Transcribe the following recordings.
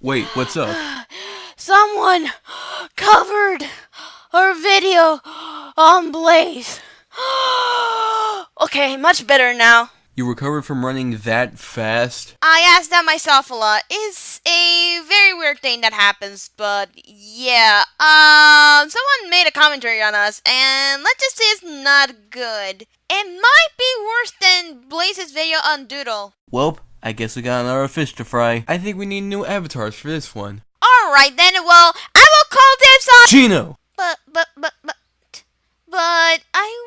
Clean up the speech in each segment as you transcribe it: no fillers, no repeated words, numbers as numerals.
Wait, what's up? Someone covered our video on Blaze. Okay, much better now. You recovered from running that fast? I asked that myself a lot. It's a very weird thing that happens, but yeah. Someone made a commentary on us, and let's just say it's not good. It might be worse than Blaze's video on Doodle. Welp, I guess we got another fish to fry. I think we need new avatars for this one. Alright then, well, I will call dibs on Chino! But I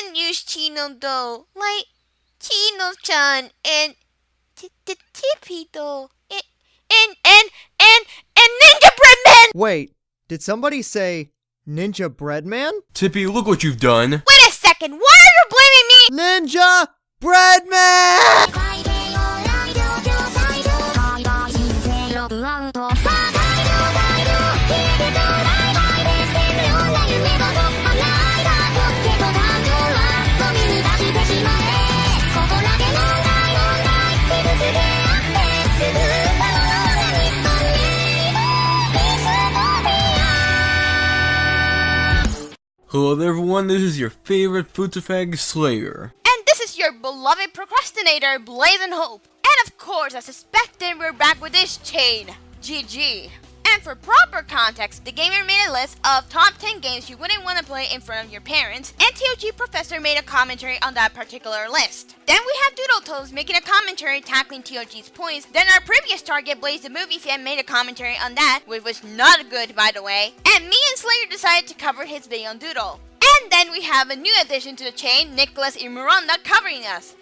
wanna use Chino though. Like, Chino-chan and Tippy though. And Ninja Breadman! Wait, did somebody say Ninja Breadman? Tippy, look what you've done. Wait a second, why are you blaming me? Ninja Breadman! Hello there everyone, this is your favorite Futafag Slayer. And this is your beloved procrastinator, BlazinHope. And of course, as suspected, we're back with this chain, GG. And for proper context, the gamer made a list of top 10 games you wouldn't want to play in front of your parents, and TOG Professor made a commentary on that particular list. Then we have Doodle Toes making a commentary tackling TOG's points. Then our previous target, Blaze the Movie Fan, made a commentary on that, which was not good by the way. And me and Slayer decided to cover his video on Doodle. And then we have a new addition to the chain, Nicholas and Miranda covering us.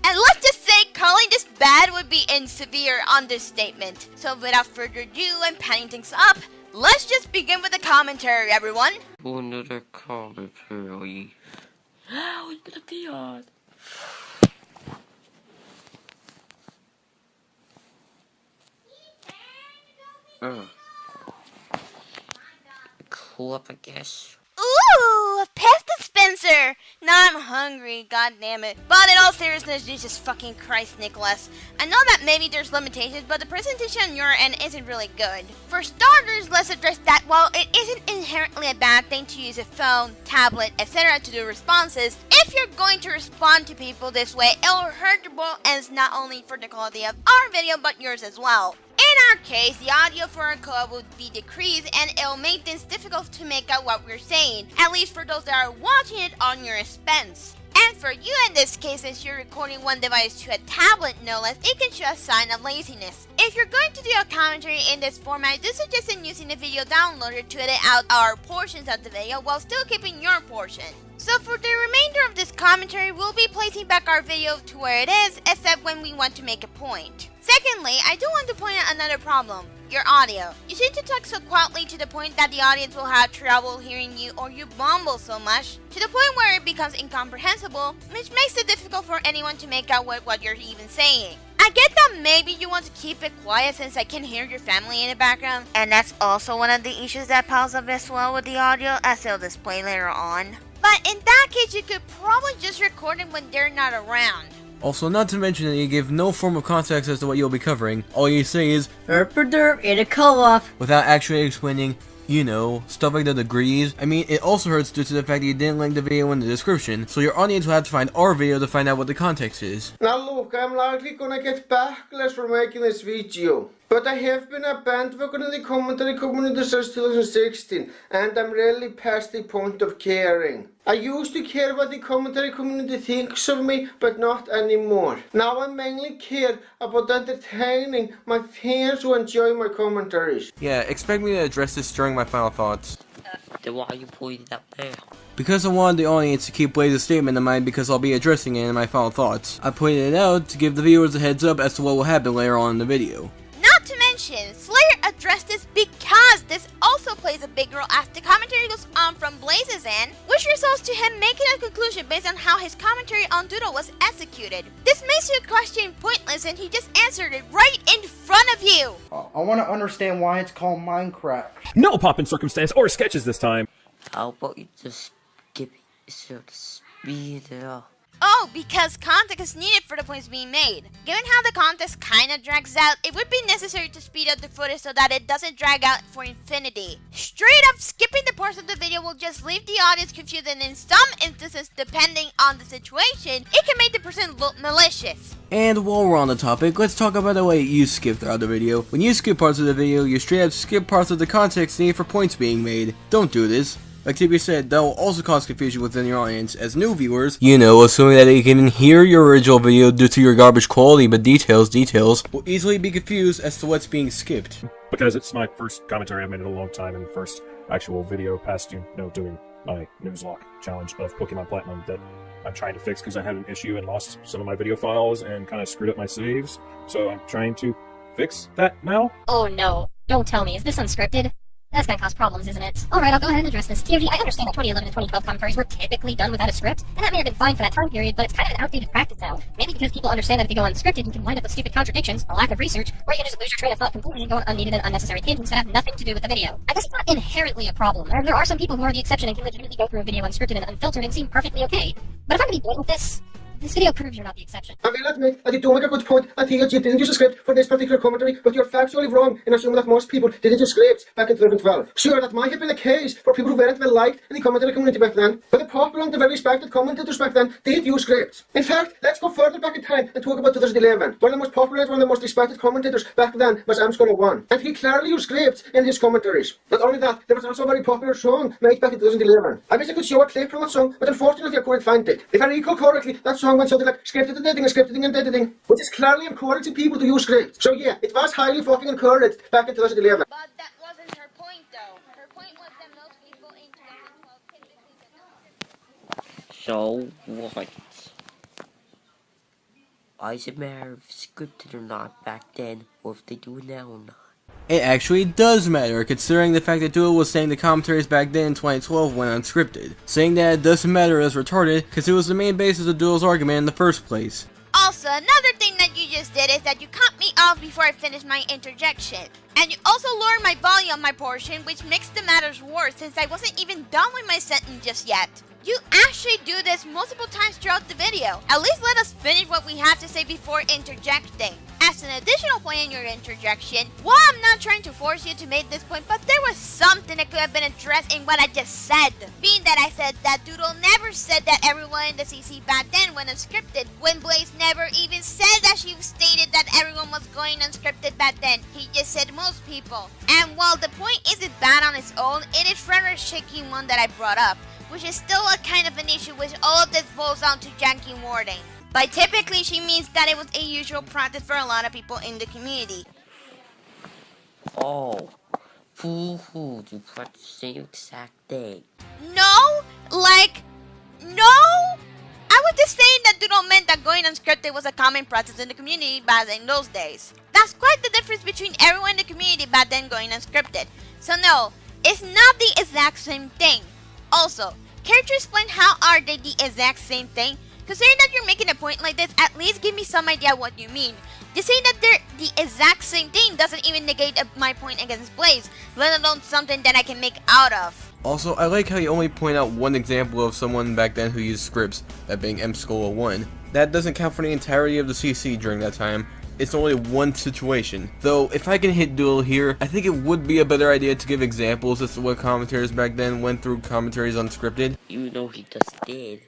And let's just say calling this bad would be in severe understatement. So without further ado and panning things up, let's just begin with the commentary, everyone. Another commentary. Clip, I guess. Ooh, a pest dispenser! Now I'm hungry, god damn it. But in all seriousness, Jesus fucking Christ, Nicholas. I know that maybe there's limitations, but the presentation on your end isn't really good. For starters, let's address that while it isn't inherently a bad thing to use a phone, tablet, etc. to do responses, if you're going to respond to people this way, it'll hurt your both ends not only for the quality of our video, but yours as well. In our case, the audio for our co-op would be decreased and it'll make things difficult to make out what we're saying, at least for those that are watching it on your expense. And for you in this case, since you're recording one device to a tablet no less, it can show a sign of laziness. If you're going to do a commentary in this format, I do suggest using the video downloader to edit out our portions of the video while still keeping your portion. So for the remainder of this commentary, we'll be placing back our video to where it is, except when we want to make a point. Secondly, I do want to point out another problem, your audio. You seem to talk so quietly to the point that the audience will have trouble hearing you, or you mumble so much, to the point where it becomes incomprehensible, which makes it difficult for anyone to make out what you're even saying. I get that maybe you want to keep it quiet since I can hear your family in the background, and that's also one of the issues that piles up as well with the audio, as they'll display later on. But in that case, you could probably just record it when they're not around. Also, not to mention that you give no form of context as to what you'll be covering. All you say is, Derp derp in a co-op. without actually explaining, you know, stuff like the degrees. I mean, it also hurts due to the fact that you didn't link the video in the description, so your audience will have to find our video to find out what the context is. Now look, I'm likely gonna get backlash for making this video. But I have been a bandwagon in the commentary community since 2016, and I'm really past the point of caring. I used to care what the commentary community thinks of me, but not anymore. Now I mainly care about entertaining my fans who enjoy my commentaries. Yeah, expect me to address this during my final thoughts. Then why you pointed out there? Because I wanted the audience to keep Blaze's statement in mind because I'll be addressing it in my final thoughts. I pointed it out to give the viewers a heads up as to what will happen later on in the video. Not to mention, Slayer addressed this because this also plays a big role as the commentary goes on from Blaze's end, which results to him making a conclusion based on how his commentary on Doodle was executed. This makes your question pointless and he just answered it right in front of you. I want to understand why it's called Minecraft. No pop in circumstance or sketches this time. How about you just skip it so to speed it up? Oh, because context is needed for the points being made. Given how the context kinda drags out, it would be necessary to speed up the footage so that it doesn't drag out for infinity. Straight up, skipping the parts of the video will just leave the audience confused, and in some instances, depending on the situation, it can make the person look malicious. And while we're on the topic, let's talk about the way you skip throughout the video. When you skip parts of the video, you straight up skip parts of the context needed for points being made. Don't do this. Like Tippy said, that will also cause confusion within your audience as new viewers, assuming that they can hear your original video due to your garbage quality, but details will easily be confused as to what's being skipped. Because it's my first commentary I've made in a long time, and first actual video past, doing my Nuzlocke challenge of Pokemon Platinum that I'm trying to fix because I had an issue and lost some of my video files and kind of screwed up my saves. So I'm trying to fix that now. Oh no, don't tell me, is this unscripted? That's gonna cause problems, isn't it? Alright, I'll go ahead and address this. TOG, I understand that 2011 and 2012 commentaries were typically done without a script, and that may have been fine for that time period, but it's kind of an outdated practice now. Maybe because people understand that if you go unscripted, you can wind up with stupid contradictions, a lack of research, or you can just lose your train of thought completely and go on unneeded and unnecessary tangents that have nothing to do with the video. I guess it's not inherently a problem, and there are some people who are the exception and can legitimately go through a video unscripted and unfiltered and seem perfectly okay. But if I'm gonna be blunt with this video proves you're not the exception. I will admit that you do make a good point. I think you didn't use a script for this particular commentary, but you're factually wrong in assuming that most people didn't use scripts back in 2012. Sure, that might have been the case for people who weren't well liked in the commentary community back then, but the popular and the very respected commentators back then did use scripts. In fact, let's go further back in time and talk about 2011. One of the most popular and one of the most respected commentators back then was M1, and he clearly used scripts in his commentaries. Not only that, there was also a very popular song made back in 2011. I wish I could show a clip from that song, but unfortunately I couldn't find it. If I recall correctly, that song went something like scripted and editing, which is clearly encouraging people to use scripts. So yeah, it was highly fucking encouraged back in 2011. But that wasn't her point though. Her point was that most people in 2012 typically did not. So what? Why does it matter if it's scripted or not back then, or if they do it now or not? It actually does matter, considering the fact that Duo was saying the commentaries back then in 2012 went unscripted. Saying that it doesn't matter is retarded, because it was the main basis of Duo's argument in the first place. Also, another thing that you just did is that you cut me off before I finished my interjection. And you also lowered my volume on my portion, which makes the matters worse since I wasn't even done with my sentence just yet. You actually do this multiple times throughout the video. At least let us finish what we have to say before interjecting. As an additional point in your interjection, while I'm not trying to force you to make this point, but there was something that could have been addressed in what I just said. Being that I said that Doodle never said that everyone in the CC back then went unscripted, when Blaze never even said that she stated that everyone was going unscripted back then. He just said most people. And while the point isn't bad on its own, it is rather a shaky one that I brought up, which is still a kind of an issue, which all of this boils down to janky wording. By typically, she means that it was a usual practice for a lot of people in the community. Oh, foo-hoo, you practice the same exact thing. No! No! I was just saying that Doodle meant that going unscripted was a common practice in the community back in those days. That's quite the difference between everyone in the community back then going unscripted. So no, it's not the exact same thing. Also, care to explain how are they the exact same thing? Considering that you're making a point like this, at least give me some idea what you mean. Just saying that they're the exact same thing doesn't even negate my point against Blaze, let alone something that I can make out of. Also, I like how you only point out one example of someone back then who used scripts, that being M1. That doesn't count for the entirety of the CC during that time. It's only one situation. Though, if I can hit Duel here, I think it would be a better idea to give examples as to what commentators back then went through commentaries unscripted. You know he just did.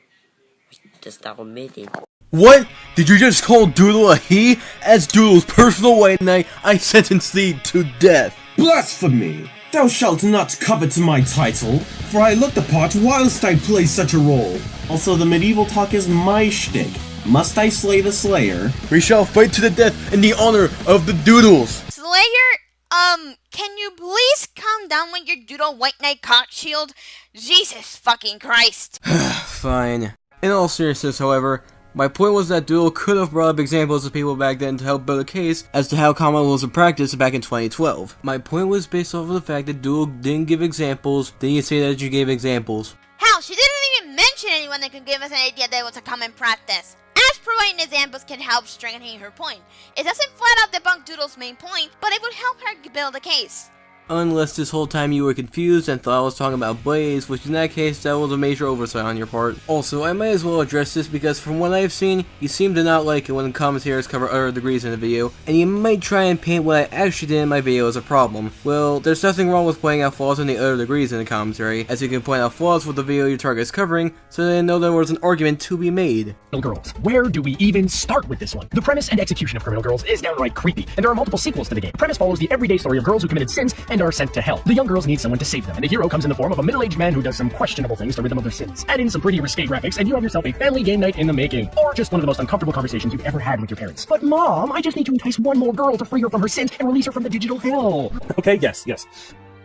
Just not admitted. What? Did you just call Doodle a he? As Doodle's personal white knight, I sentence thee to death. Blasphemy! Thou shalt not covet my title, for I look the part whilst I play such a role. Also, the medieval talk is my shtick. Must I slay the slayer? We shall fight to the death in the honor of the Doodles. Slayer, can you please calm down with your Doodle White Knight cock shield? Jesus fucking Christ. Fine. In all seriousness, however, my point was that Doodle could have brought up examples of people back then to help build a case as to how common was a practice back in 2012. My point was based off of the fact that Doodle didn't give examples, then you say that you gave examples. Hell, she didn't even mention anyone that could give us an idea that it was a common practice. As providing examples can help strengthen her point. It doesn't flat out debunk Doodle's main point, but it would help her build a case. Unless this whole time you were confused and thought I was talking about Blaze, which in that case that was a major oversight on your part. Also, I might as well address this because from what I've seen, you seem to not like it when commentators cover other degrees in a video, and you might try and paint what I actually did in my video as a problem. Well, there's nothing wrong with pointing out flaws in the other degrees in the commentary, as you can point out flaws with the video your target is covering, so they know there was an argument to be made. Girls. Where do we even start with this one? The premise and execution of Criminal Girls is downright creepy, and there are multiple sequels to the game. The premise follows the everyday story of girls who committed sins and are sent to hell. The young girls need someone to save them, and the hero comes in the form of a middle-aged man who does some questionable things to rid them of their sins. Add in some pretty risque graphics, and you have yourself a family game night in the making, or just one of the most uncomfortable conversations you've ever had with your parents. But Mom, I just need to entice one more girl to free her from her sins and release her from the digital hell. Okay, yes.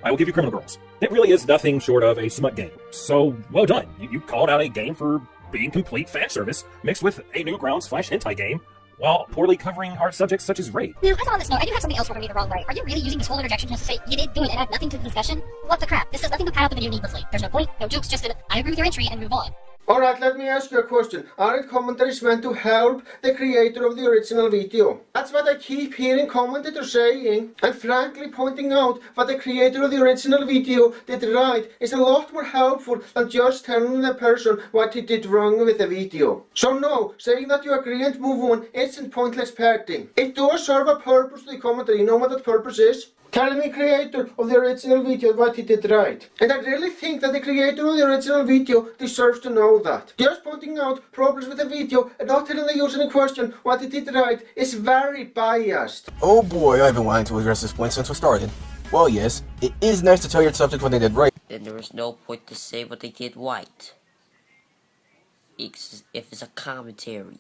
I will give you Criminal Girls. It really is nothing short of a smut game. So, well done. You called out a game for being complete fan service, mixed with a Newgrounds/hentai game, while poorly covering hard subjects such as rape. Now, as on this note, I do have something else rubbing me the wrong way. Are you really using this whole interjection just to say you did do it and add nothing to the discussion? What the crap? This does nothing but pad out the video needlessly. There's no point, no jokes, just I agree with your entry and move on. Alright, let me ask you a question. Aren't commentaries meant to help the creator of the original video? That's what I keep hearing commentators saying. And frankly, pointing out what the creator of the original video did right is a lot more helpful than just telling the person what he did wrong with the video. So no, saying that you agree and move on isn't pointless padding. It does serve a purpose to the commentary. You know what that purpose is? Telling the creator of the original video what he did right. And I really think that the creator of the original video deserves to know that. Just pointing out problems with the video and not telling the user in question what he did right is very biased. Oh boy, I've been wanting to address this point since we started. Well yes, it is nice to tell your subject what they did right. Then there is no point to say what they did right. If it's a commentary.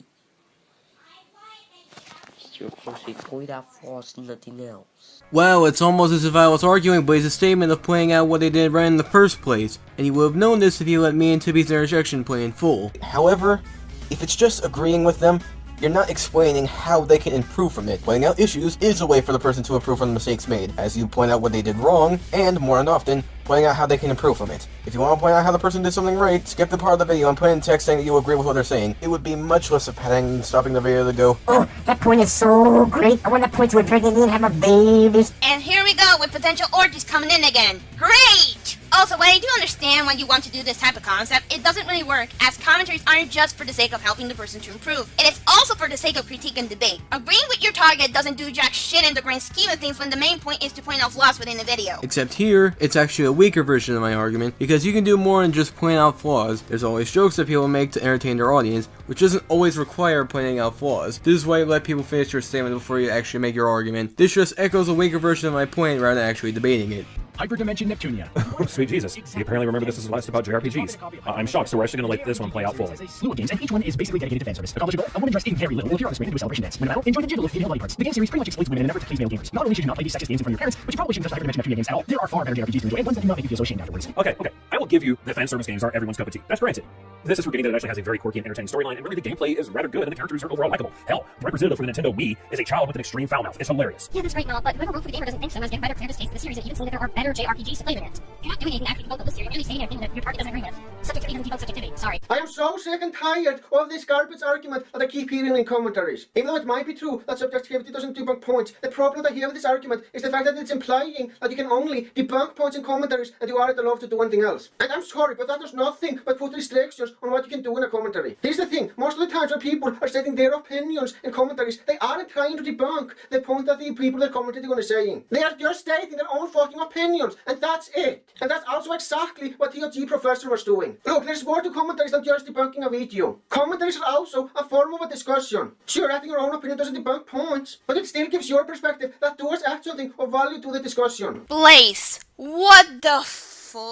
You're supposed to point out flaws and nothing else. Wow, it's almost as if I was arguing Blaze's statement of pointing out what they did right in the first place, and you would have known this if you let me and Tippy's interjection play in full. However, if it's just agreeing with them, you're not explaining how they can improve from it. Pointing out issues is a way for the person to improve from the mistakes made, as you point out what they did wrong, and more often, pointing out how they can improve from it. If you want to point out how the person did something right, skip the part of the video and put in text saying that you agree with what they're saying. It would be much less of padding than stopping the video to go, "Oh, that point is so great. I want to point to it pregnant and have my babies." And here we go with potential orgies coming in again. Great! Also, while I do understand why you want to do this type of concept, it doesn't really work, as commentaries aren't just for the sake of helping the person to improve. It is also for the sake of critique and debate. Agreeing with your target doesn't do jack shit in the grand scheme of things when the main point is to point out flaws within the video. Except here, it's actually a weaker version of my argument, because you can do more than just point out flaws. There's always jokes that people make to entertain their audience, which doesn't always require pointing out flaws. This is why you let people finish your statement before you actually make your argument. This just echoes a weaker version of my point rather than actually debating it. Hyperdimension Neptunia. Sweet Jesus. You apparently remember this is last about JRPGs. I'm shocked, so we're actually going to let this one play out fully. Slew of games, and each one is basically dedicated to fan service. Accomplish a goal, a woman dressed in very little will appear on the screen and do a celebration dance. When in battle, enjoy the jiggle of female body parts. The game series pretty much exploits women in an effort to please male gamers. Not only should you not play these sexist games in front of your parents, but you probably shouldn't touch Hyperdimension Neptunia games at all. There are far better JRPGs to enjoy, and ones that do not make you feel so ashamed afterwards. Okay. I will give you that fan service games aren't everyone's cup of tea. That's granted. This is forgetting that it actually has a very quirky and entertaining storyline, and really the gameplay is rather good, and the characters are overall likable. Hell, the representative for the Nintendo Wii is a child with an extreme foul mouth. It's hilarious. Yeah, that's right, no, but whoever wrote for the gamer doesn't think so, as getting better clear distaste for the series, and even saying that there are better JRPGs to play with it. You're not doing anything to actually debunk the list here, you're merely saying anything that your target doesn't agree with. Subject to being debunk subjectivity, sorry. I am so sick and tired of this garbage argument that I keep hearing in commentaries. Even though it might be true that subjectivity doesn't debunk points, the problem that I hear with this argument is the fact that it's implying that you can only debunk points in commentaries and you aren't allowed to do anything else. And I'm sorry, but that does nothing but put restrictions on what you can do in a commentary. Here's the thing, most of the times when people are stating their opinions in commentaries, they aren't trying to debunk the point that the people that commented are going to say. They are just stating their own fucking opinions, and that's it. And that's also exactly what TOG Professor was doing. Look, there's more to commentaries than just debunking a video. Commentaries are also a form of a discussion. Sure, adding your own opinion doesn't debunk points, but it still gives your perspective that does add something of value to the discussion. Blaze, what the fuck?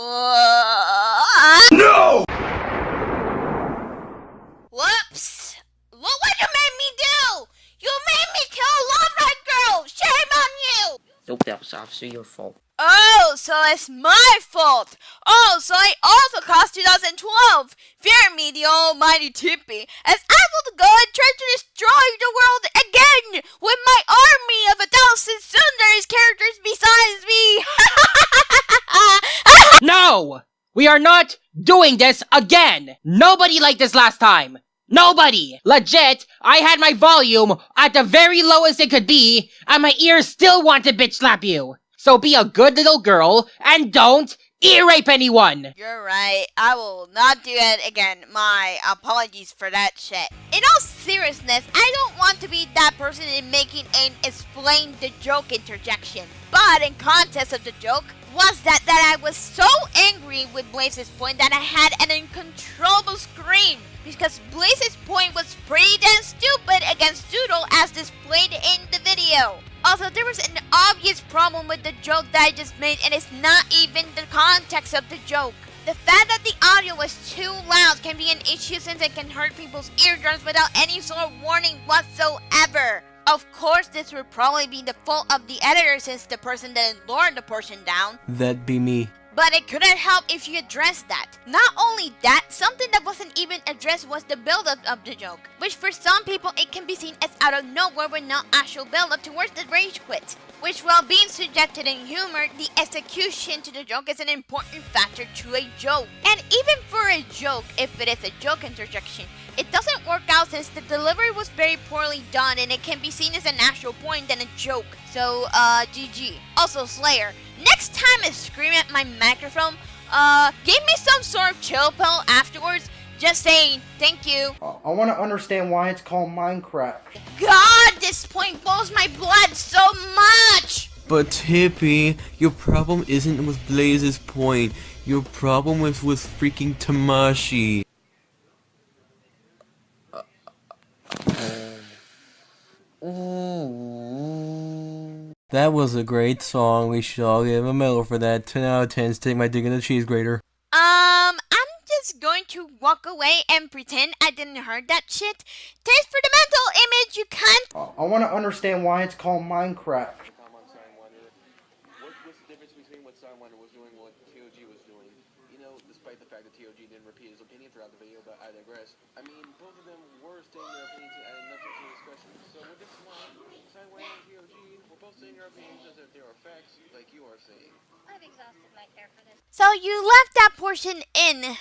No! Whoops! Look what you made me do! You made me kill a Love Right Girl! Shame on you! Nope, that was obviously your fault. Oh, so it's my fault! Oh, so I also cost 2012! Fear me, the almighty Tippy, as I will go and try to destroy the world again with my army of 1,000 Sundays characters besides me! No! We are not doing this again! Nobody liked this last time! Nobody! Legit, I had my volume at the very lowest it could be, and my ears still want to bitch slap you! So be a good little girl and don't ear rape anyone! You're right, I will not do it again. My apologies for that shit. In all seriousness, I don't want to be that person in making an explain the joke interjection. But in context of the joke was that I was so angry with Blaze's point that I had an uncontrollable scream. Because Blaze's point was pretty damn stupid against Doodle as displayed in the video. Also, there was an obvious problem with the joke that I just made, and it's not even the context of the joke. The fact that the audio was too loud can be an issue since it can hurt people's eardrums without any sort of warning whatsoever. Of course, this would probably be the fault of the editor since the person didn't lower the portion down. That'd be me. But it couldn't help if you addressed that. Not only that, something that wasn't even addressed was the build-up of the joke, which for some people it can be seen as out of nowhere with no actual build-up towards the rage quit. Which, while being subjected in humor, the execution to the joke is an important factor to a joke. And even for a joke, if it is a joke interjection, it doesn't work out since the delivery was very poorly done and it can be seen as an actual point than a joke. So, GG. Also, Slayer, next time I scream at my microphone, give me some sort of chill pill afterwards. Just saying, thank you. I want to understand why it's called Minecraft. God, this point blows my blood so much! But Tippy, your problem isn't with Blaze's point. Your problem was with freaking Tamashi. That was a great song. We should all give a medal for that. 10 out of 10. Stick my dick in the cheese grater. I'm just going to walk away and pretend I didn't heard that shit. Taste for the mental image, you cunt! I want to understand why it's called Minecraft. What's the difference between what Sidewinder was doing and what TOG was doing? You know, despite the fact that TOG didn't repeat his opinion throughout the video, but I digress. I mean, both of them were stating their opinions and adding nothing to the discussion. So with this one, Sidewinder and TOG were both saying their opinions as if they were facts, like you are saying. I've exhausted my care for this. So you left that portion in,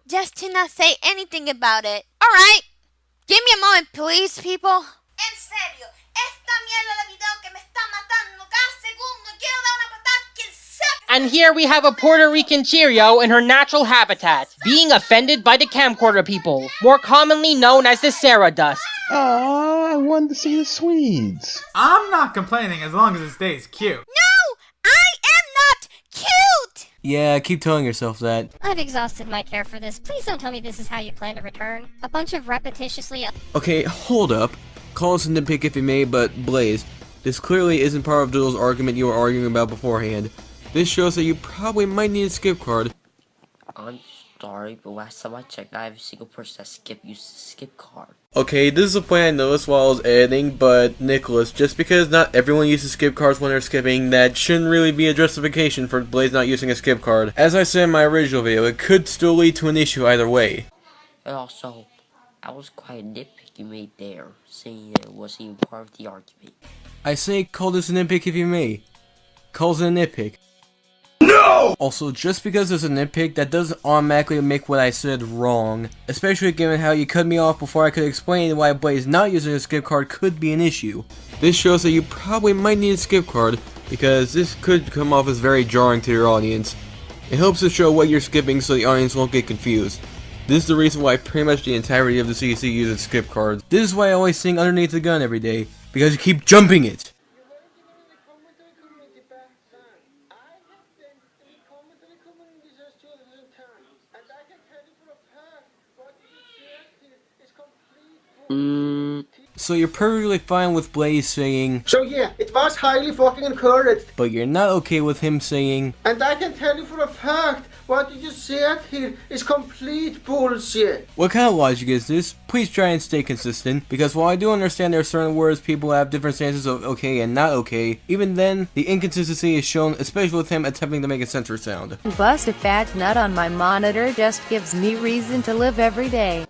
just to not say anything about it. Alright, give me a moment please, people. En serio, esta mierda de video que me está matando cada segundo, quiero dar una patada que sepa. And here we have a Puerto Rican Cheerio in her natural habitat, being offended by the camcorder people, more commonly known as the Sarah Dust. Oh, I wanted to see the Swedes. I'm not complaining as long as it stays cute. No, I am not cute! Yeah, keep telling yourself that. I've exhausted my care for this. Please don't tell me this is how you plan to return. A bunch of repetitiously... Okay, hold up. Call us a nitpick if you may, but Blaze, this clearly isn't part of Doodle's argument you were arguing about beforehand. This shows that you probably might need a skip card. I'm sorry, but last time I checked, not every single person that used the skip card. Okay, this is a point I noticed while I was editing, but Nicholas, just because not everyone uses skip cards when they're skipping, that shouldn't really be a justification for Blaze not using a skip card. As I said in my original video, it could still lead to an issue either way. And also, I was quite a nitpick you made there, saying that it wasn't even part of the argument. I say call this a nitpick if you may. Calls it a nitpick. No! Also, just because it's a nitpick, that doesn't automatically make what I said wrong. Especially given how you cut me off before I could explain why Blaze not using a skip card could be an issue. This shows that you probably might need a skip card, because this could come off as very jarring to your audience. It helps to show what you're skipping so the audience won't get confused. This is the reason why pretty much the entirety of the CC uses skip cards. This is why I always sing underneath the gun every day, because you keep jumping it. So you're perfectly fine with Blaze saying, so yeah, it was highly fucking encouraged. But you're not okay with him saying, and I can tell you for a fact, what you just said here is complete bullshit. What kind of logic is this? Please try and stay consistent, because while I do understand there are certain words people have different stances of okay and not okay, even then, the inconsistency is shown, especially with him attempting to make a censor sound. Bust a fat nut on my monitor just gives me reason to live every day.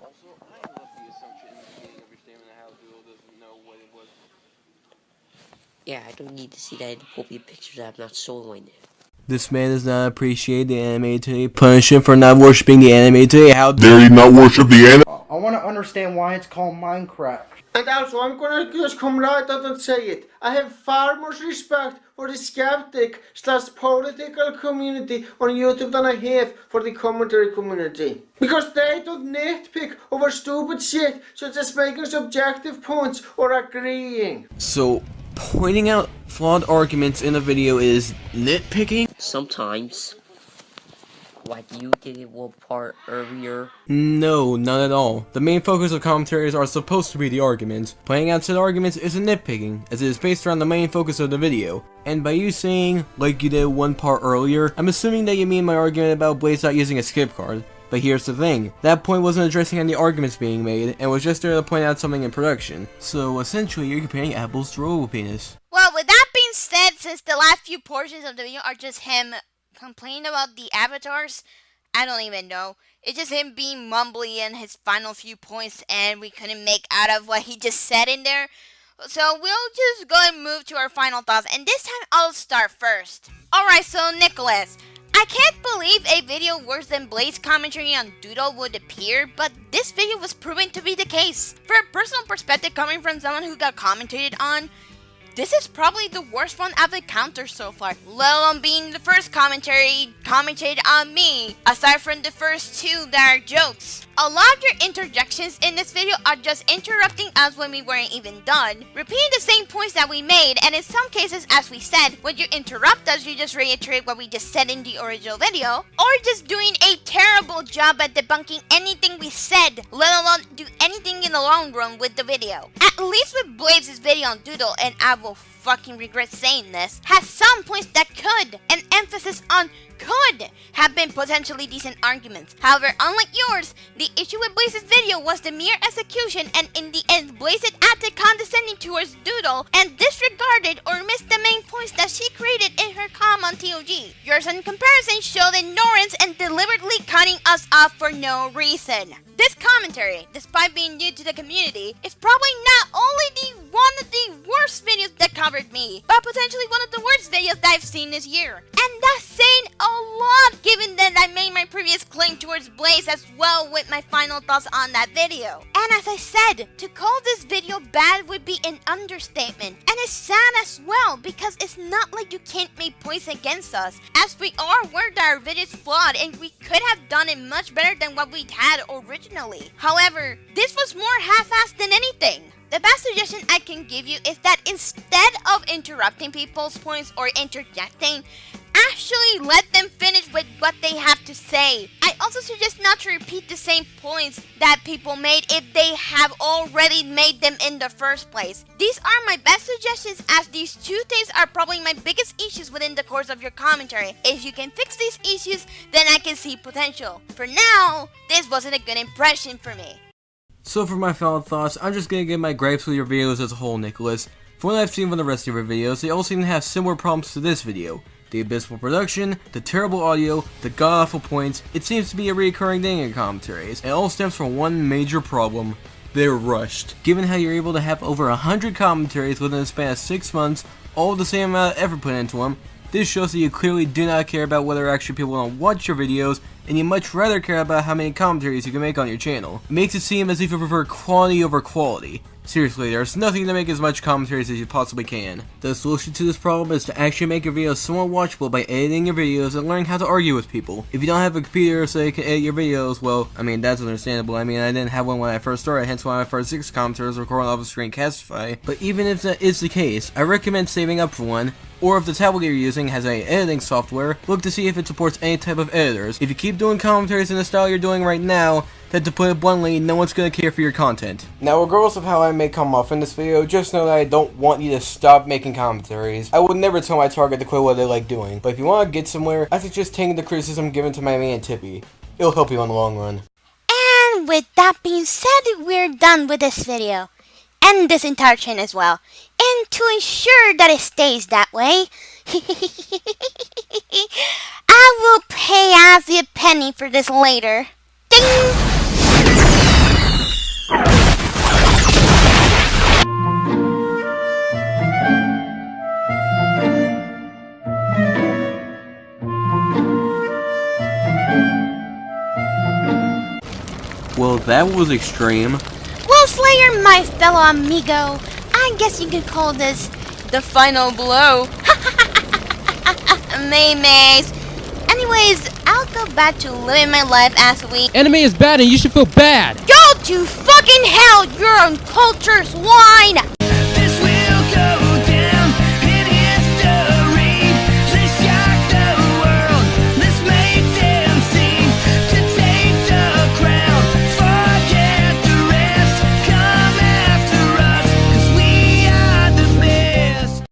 Yeah, I don't need to see that inappropriate pictures I'm not showing it. This man does not appreciate the anime today. Punish him for not worshipping the anime today. How dare you not worship the anime? I I want to understand why it's called Minecraft. And also, I'm gonna just come right out and say it. I have far more respect for the skeptic/political community on YouTube than I have for the commentary community. Because they don't nitpick over stupid shit such as making subjective points or agreeing. So, pointing out flawed arguments in a video is nitpicking? Sometimes. Like you did one part earlier. No, not at all. The main focus of commentaries are supposed to be the arguments. Pointing out said arguments isn't nitpicking, as it is based around the main focus of the video. And by you saying, like you did one part earlier, I'm assuming that you mean my argument about Blaze not using a skip card. But here's the thing, that point wasn't addressing any arguments being made, and was just there to point out something in production. So essentially, you're comparing apples to Moebetes. Well, with that being said, since the last few portions of the video are just him complaining about the avatars, I don't even know. It's just him being mumbly in his final few points, and we couldn't make out of what he just said in there. So we'll just go and move to our final thoughts, and this time I'll start first. Alright, so Nicholas, I can't believe a video worse than Blaze commentary on Doodle would appear, but this video was proven to be the case. For a personal perspective coming from someone who got commentated on, this is probably the worst one I've encountered so far, let alone being the first commentary commented on me, aside from the first two that are jokes. A lot of your interjections in this video are just interrupting us when we weren't even done, repeating the same points that we made, and in some cases, as we said, when you interrupt us, you just reiterate what we just said in the original video, or just doing a terrible job at debunking anything we said, let alone do anything in the long run with the video. At least with Blaze's video on Doodle, and I will fucking regret saying this, has some points that could, an emphasis on could, have been potentially decent arguments. However, unlike yours, the issue with Blaze's video was the mere execution, and in the end, Blaze acted condescending towards Doodle and disregarded or missed the main points that she created in her comment on TOG. Yours in comparison showed ignorance and deliberately cutting us off for no reason. This commentary, despite being new to the community, is probably not only one of the worst videos that covered me, but potentially one of the worst videos that I've seen this year. And that's saying a lot, given that I made my previous claim towards Blaze as well with my final thoughts on that video. And as I said, to call this video bad would be an understatement. And it's sad as well, because it's not like you can't make points against us, as we are aware that our video is flawed and we could have done it much better than what we had originally. However, this was more half-assed than anything. The best suggestion I can give you is that instead of interrupting people's points or interjecting, actually let them finish with what they have to say. I also suggest not to repeat the same points that people made if they have already made them in the first place. These are my best suggestions, as these two things are probably my biggest issues within the course of your commentary. If you can fix these issues, then I can see potential. For now, this wasn't a good impression for me. So for my final thoughts, I'm just gonna give my gripes with your videos as a whole, Nicholas. From what I've seen from the rest of your videos, they all seem to have similar problems to this video. The abysmal production, the terrible audio, the god-awful points. It seems to be a recurring thing in commentaries. It all stems from one major problem: they're rushed. Given how you're able to have over 100 commentaries within a span of 6 months, all with the same amount of effort put into them, this shows that you clearly do not care about whether actually people want to watch your videos, and you much rather care about how many commentaries you can make on your channel. It makes it seem as if you prefer quantity over quality. Seriously, there's nothing to make as much commentaries as you possibly can. The solution to this problem is to actually make your videos somewhat watchable by editing your videos and learning how to argue with people. If you don't have a computer so you can edit your videos, well, I mean, that's understandable. I mean, I didn't have one when I first started, hence why my first 6 commentaries were recorded off of Screencastify. But even if that is the case, I recommend saving up for one. Or if the tablet you're using has any editing software, look to see if it supports any type of editors. If you keep doing commentaries in the style you're doing right now, then to put it bluntly, no one's gonna care for your content. Now, regardless of how I may come off in this video, just know that I don't want you to stop making commentaries. I would never tell my target to quit what they like doing, but if you want to get somewhere, I suggest taking the criticism given to my man Tippy. It'll help you in the long run. And with that being said, we're done with this video. And this entire chain as well. And to ensure that it stays that way, I will pay Ozzy a penny for this later. Ding! Well, that was extreme. Well, Slayer, my fellow amigo, I guess you could call this the final blow. Maymays. Anyways, I'll go back to living my life as we... Anime is bad and you should feel bad. Go to fucking hell, you're uncultured swine!